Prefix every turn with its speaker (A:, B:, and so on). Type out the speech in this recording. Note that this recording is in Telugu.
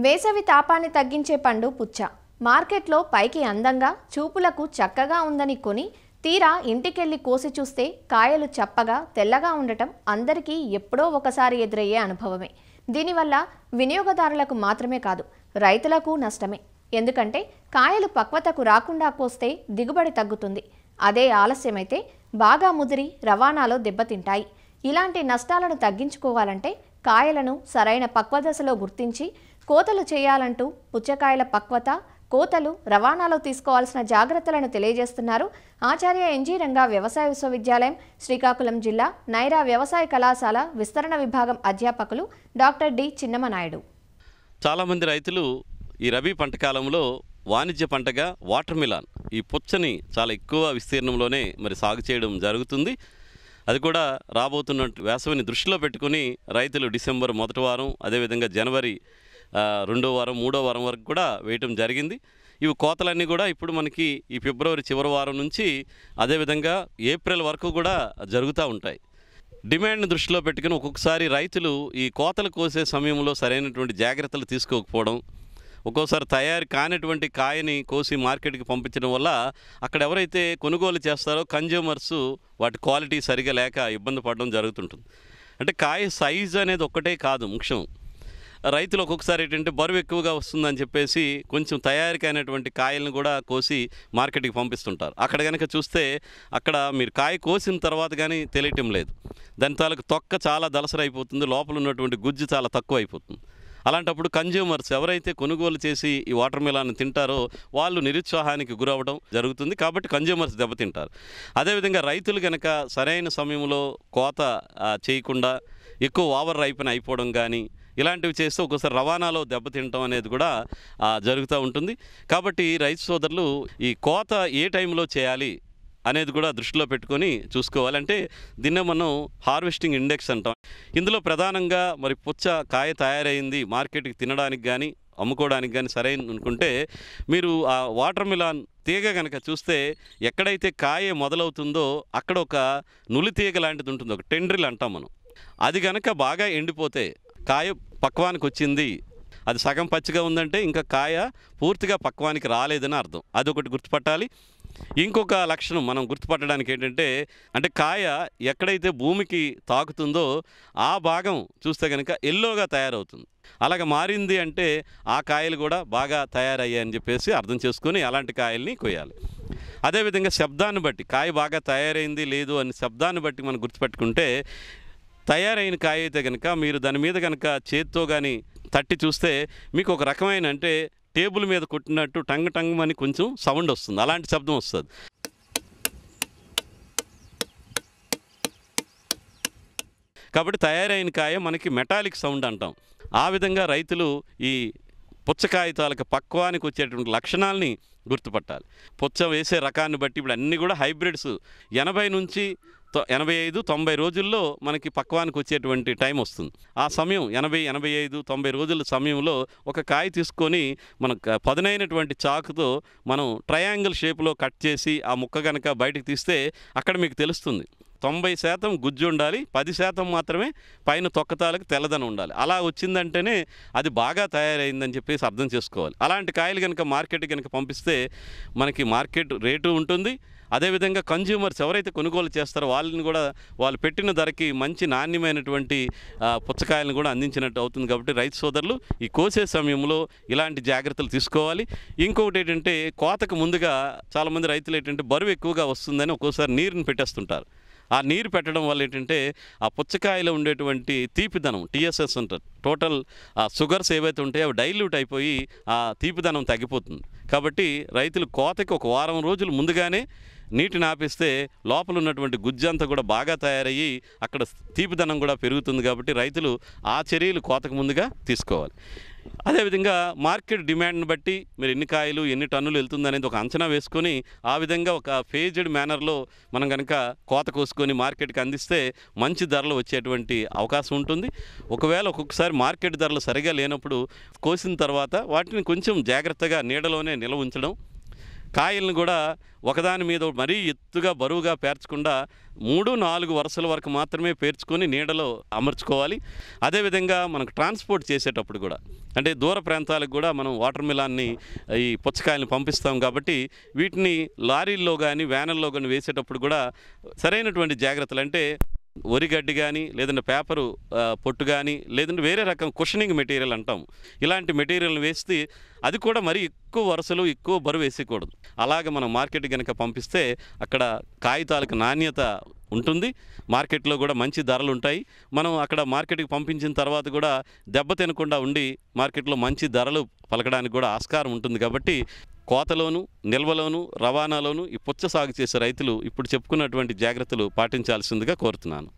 A: వేసవి తాపాన్ని తగ్గించే పండు పుచ్చ. మార్కెట్లో పైకి అందంగా చూపులకు చక్కగా ఉందని కొని తీరా ఇంటికెళ్ళి కోసి చూస్తే కాయలు చప్పగా తెల్లగా ఉండటం అందరికీ ఎప్పుడో ఒకసారి ఎదురయ్యే అనుభవమే. దీనివల్ల వినియోగదారులకు మాత్రమే కాదు, రైతులకు నష్టమే. ఎందుకంటే కాయలు పక్వతకు రాకుండా కోస్తే దిగుబడి తగ్గుతుంది. అదే ఆలస్యమైతే బాగా ముదిరి రవాణాలో దెబ్బతింటాయి. ఇలాంటి నష్టాలను తగ్గించుకోవాలంటే కాయలను సరైన పక్వదశలో గుర్తించి కోతలు చేయాలంటూ పుచ్చకాయల పక్వత, కోతలు, రవాణాలో తీసుకోవాల్సిన జాగ్రత్తలను తెలియజేస్తున్నారు ఆచార్య ఎన్జీ రంగా వ్యవసాయ విశ్వవిద్యాలయం, శ్రీకాకుళం జిల్లా నైరా వ్యవసాయ కళాశాల విస్తరణ విభాగం అధ్యాపకులు డాక్టర్ డి చిన్నమనాయుడు.
B: చాలామంది రైతులు ఈ రబీ పంట కాలంలో వాణిజ్య పంటగా వాటర్ మిలాన్, ఈ పుచ్చని చాలా ఎక్కువ విస్తీర్ణంలోనే సాగు చేయడం జరుగుతుంది. అది కూడా రాబోతున్న వేసవిని దృష్టిలో పెట్టుకుని రైతులు డిసెంబర్ మొదటి వారం, అదేవిధంగా జనవరి రెండో వారం, మూడో వారం వరకు కూడా వేయటం జరిగింది. ఇవి కోతలన్నీ కూడా ఇప్పుడు మనకి ఈ ఫిబ్రవరి చివరి వారం నుంచి అదేవిధంగా ఏప్రిల్ వరకు కూడా జరుగుతూ ఉంటాయి. డిమాండ్ని దృష్టిలో పెట్టుకుని ఒక్కొక్కసారి రైతులు ఈ కోతలు కోసే సమయంలో సరైనటువంటి జాగ్రత్తలు తీసుకోకపోవడం, ఒక్కోసారి తయారు కానిటువంటి కాయని కోసి మార్కెట్కి పంపించడం వల్ల అక్కడ ఎవరైతే కొనుగోలు చేస్తారో కన్జ్యూమర్స్ వాటి క్వాలిటీ సరిగా లేక ఇబ్బంది పడడం జరుగుతుంటుంది. అంటే కాయ సైజు అనేది ఒక్కటే కాదు ముఖ్యం. రైతులు ఒక్కొక్కసారి ఏంటంటే బరువు ఎక్కువగా వస్తుందని చెప్పేసి కొంచెం తయారీకైనటువంటి కాయలను కూడా కోసి మార్కెట్కి పంపిస్తుంటారు. అక్కడ కనుక చూస్తే అక్కడ మీరు కాయ కోసిన తర్వాత కానీ తెలియటం లేదు. దాని తాలూకు తొక్క చాలా దలసరైపోతుంది, లోపల ఉన్నటువంటి గుజ్జు చాలా తక్కువ అయిపోతుంది. అలాంటప్పుడు కన్జ్యూమర్స్ ఎవరైతే కొనుగోలు చేసి ఈ వాటర్ మిలాన్ తింటారో వాళ్ళు నిరుత్సాహానికి గురవడం జరుగుతుంది. కాబట్టి కన్జ్యూమర్స్ దెబ్బతింటారు. అదేవిధంగా రైతులు కనుక సరైన సమయంలో కోత చేయకుండా ఎక్కువ ఓవర్ రైపెన్ అయిపోవడం కానీ ఇలాంటివి చేస్తే ఒక్కోసారి రవాణాలో దెబ్బతింటం అనేది కూడా జరుగుతూ ఉంటుంది. కాబట్టి రైతు సోదరులు ఈ కోత ఏ టైంలో చేయాలి అనేది కూడా దృష్టిలో పెట్టుకొని చూసుకోవాలి. అంటే దీన్నే మనం హార్వెస్టింగ్ ఇండెక్స్ అంటాం. ఇందులో ప్రధానంగా పుచ్చ కాయ తయారైంది మార్కెట్కి తినడానికి కానీ అమ్ముకోవడానికి కానీ సరైన అనుకుంటే మీరు ఆ వాటర్ మిలాన్ తీగ కనుక చూస్తే ఎక్కడైతే కాయ మొదలవుతుందో అక్కడ ఒక నులి తీగ లాంటిది ఉంటుంది, ఒక టెండ్రిల్ అంటాం మనం. అది కనుక బాగా ఎండిపోతే కాయ పక్వానికి వచ్చింది, అది సగం పచ్చిగా ఉందంటే ఇంకా కాయ పూర్తిగా పక్వానికి రాలేదని అర్థం. అదొకటి గుర్తుపట్టాలి. ఇంకొక లక్షణం మనం గుర్తుపట్టడానికి ఏంటంటే, అంటే కాయ ఎక్కడైతే భూమికి తాకుతుందో ఆ భాగం చూస్తే కనుక ఎల్లోగా తయారవుతుంది. అలాగ మారింది అంటే ఆ కాయలు కూడా బాగా తయారయ్యాయని చెప్పేసి అర్థం చేసుకొని అలాంటి కాయల్ని కొయ్యాలి. అదేవిధంగా శబ్దాన్ని బట్టి కాయ బాగా తయారైంది లేదు అని శబ్దాన్ని బట్టి మనం గుర్తుపెట్టుకుంటే, తయారైన కాయ అయితే కనుక మీరు దాని మీద కనుక చేత్తో కానీ తట్టి చూస్తే మీకు ఒక రకమైన అంటే టేబుల్ మీద కొట్టినట్టు టంగ్ టంగ్ అని కొంచెం సౌండ్ వస్తుంది, అలాంటి శబ్దం వస్తుంది. కాబట్టి తయారైన కాయ మనకి మెటాలిక్ సౌండ్ అంటాం. ఆ విధంగా రైతులు ఈ పుచ్చకాయ తాలూకు పక్వానికి వచ్చేటువంటి లక్షణాలని గుర్తుపట్టాలి. పుచ్చ వేసే రకాన్ని బట్టి ఇప్పుడు అన్నీ కూడా హైబ్రిడ్స్ 80 నుంచి 85, 90 రోజుల్లో మనకి పక్వానికి వచ్చేటువంటి టైం వస్తుంది. ఆ సమయం 80, 85, 90 రోజుల సమయంలో ఒక కాయ తీసుకొని మనకు పదునైనటువంటి చాకుతో మనం ట్రయాంగిల్ షేప్లో కట్ చేసి ఆ ముక్క కనుక బయటకు తీస్తే అక్కడ మీకు తెలుస్తుంది 90% గుజ్జు ఉండాలి, 10% మాత్రమే పైన తొక్కతాలకు తెల్లదనం ఉండాలి. అలా వచ్చిందంటేనే అది బాగా తయారైందని చెప్పేసి అర్థం చేసుకోవాలి. అలాంటి కాయలు కనుక మార్కెట్కి కనుక పంపిస్తే మనకి మార్కెట్ రేటు ఉంటుంది. అదేవిధంగా కన్జ్యూమర్స్ ఎవరైతే కొనుగోలు చేస్తారో వాళ్ళని కూడా వాళ్ళు పెట్టిన ధరకి మంచి నాణ్యమైనటువంటి పుచ్చకాయలను కూడా అందించినట్టు అవుతుంది. కాబట్టి రైతు సోదరులు ఈ కోసే సమయంలో ఇలాంటి జాగ్రత్తలు తీసుకోవాలి. ఇంకొకటి ఏంటంటే, కోతకు ముందుగా చాలామంది రైతులు ఏంటంటే బరువు ఎక్కువగా వస్తుందని ఒక్కోసారి నీరుని పెట్టేస్తుంటారు. ఆ నీరు పెట్టడం వల్ల ఏంటంటే ఆ పుచ్చకాయలో ఉండేటువంటి తీపిదనం, టీఎస్ఎస్ అంటారు, టోటల్ షుగర్స్ ఏవైతే ఉంటాయో అవి డైల్యూట్ అయిపోయి ఆ తీపిదనం తగ్గిపోతుంది. కాబట్టి రైతులు కోతకి ఒక వారం రోజులు ముందుగానే నీటిని ఆపిస్తే లోపల ఉన్నటువంటి గుజ్జంతా కూడా బాగా తయారయ్యి అక్కడ తీపిదనం కూడా పెరుగుతుంది. కాబట్టి రైతులు ఆ చర్యలు కోతకు ముందుగా తీసుకోవాలి. అదేవిధంగా మార్కెట్ డిమాండ్ని బట్టి మీరు ఎన్ని కాయలు ఎన్ని టన్నులు వెళ్తుంది అనేది ఒక అంచనా వేసుకొని ఆ విధంగా ఒక ఫేజ్డ్ మేనర్లో మనం కనుక కోత కోసుకొని మార్కెట్కి అందిస్తే మంచి ధరలు వచ్చేటువంటి అవకాశం ఉంటుంది. ఒకవేళ ఒక్కొక్కసారి మార్కెట్ ధరలు సరిగా లేనప్పుడు కోసిన తర్వాత వాటిని కొంచెం జాగ్రత్తగా నీడలోనే నిల్వ ఉంచడం, కాయలను కూడా ఒకదాని మీద మరీ ఎత్తుగా బరువుగా పేర్చకుండా 3-4 వరుసల వరకు మాత్రమే పేర్చుకొని నీడలో అమర్చుకోవాలి. అదేవిధంగా మనకు ట్రాన్స్పోర్ట్ చేసేటప్పుడు కూడా, అంటే దూర ప్రాంతాలకు కూడా మనం వాటర్ మిలాన్ని ఈ పుచ్చకాయలను పంపిస్తాం కాబట్టి వీటిని లారీల్లో కానీ వ్యానుల్లో కానీ వేసేటప్పుడు కూడా సరైనటువంటి జాగ్రత్తలు, అంటే వరిగడ్డి కానీ లేదంటే పేపరు పొట్టు కానీ లేదంటే వేరే రకం కుషనింగ్ మెటీరియల్ అంటాం, ఇలాంటి మెటీరియల్ని వేస్తే అది కూడా మరి ఎక్కువ వరుసలు ఎక్కువ బరువు వేసేయకూడదు. అలాగ మనం మార్కెట్ కనుక పంపిస్తే అక్కడ కాగితాలకు నాణ్యత ఉంటుంది, మార్కెట్లో కూడా మంచి ధరలు ఉంటాయి. మనం అక్కడ మార్కెట్కి పంపించిన తర్వాత కూడా దెబ్బ తినకుండా ఉండి మార్కెట్లో మంచి ధరలు పలకడానికి కూడా ఆస్కారం ఉంటుంది. కాబట్టి కోతలోను, నిల్వలోను, రవాణాలోను ఈ పుచ్చ సాగు చేసే రైతులు ఇప్పుడు చెప్పుకున్నటువంటి జాగ్రత్తలు పాటించాల్సిందిగా కోరుతున్నాను.